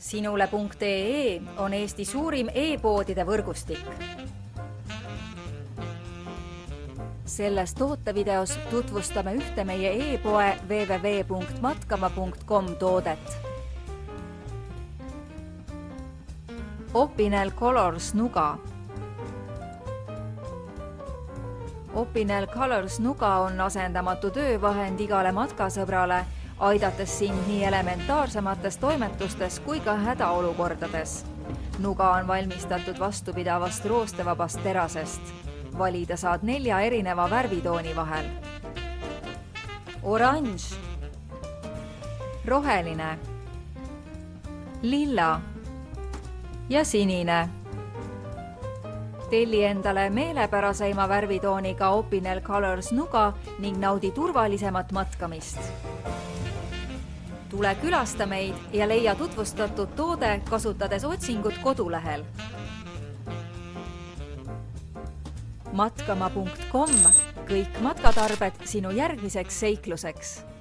Sinule.ee on Eesti suurim e-poodide võrgustik. Selles tootevideos tutvustame ühte meie e-poe www.matkama.com toodet. Opinel Colors Nuga. Opinel Colors Nuga on asendamatu töövahend igale matkasõbrale, aidates sind nii elementaarsemates toimetustes kui ka hädaolukordades. Nuga on valmistatud vastupidavast roostevabast terasest. Valida saad 4 erineva värvitooni vahel. Oranž, roheline, lilla ja sinine. Telli endale meelepäraseima värvitooniga Opinel Colors Nuga ning naudi turvalisemat matkamist. Tule külasta meid ja leia tutvustatud toode kasutades otsingut kodulehel. Matkama.com, kõik matkatarbed sinu järgmiseks seikluseks.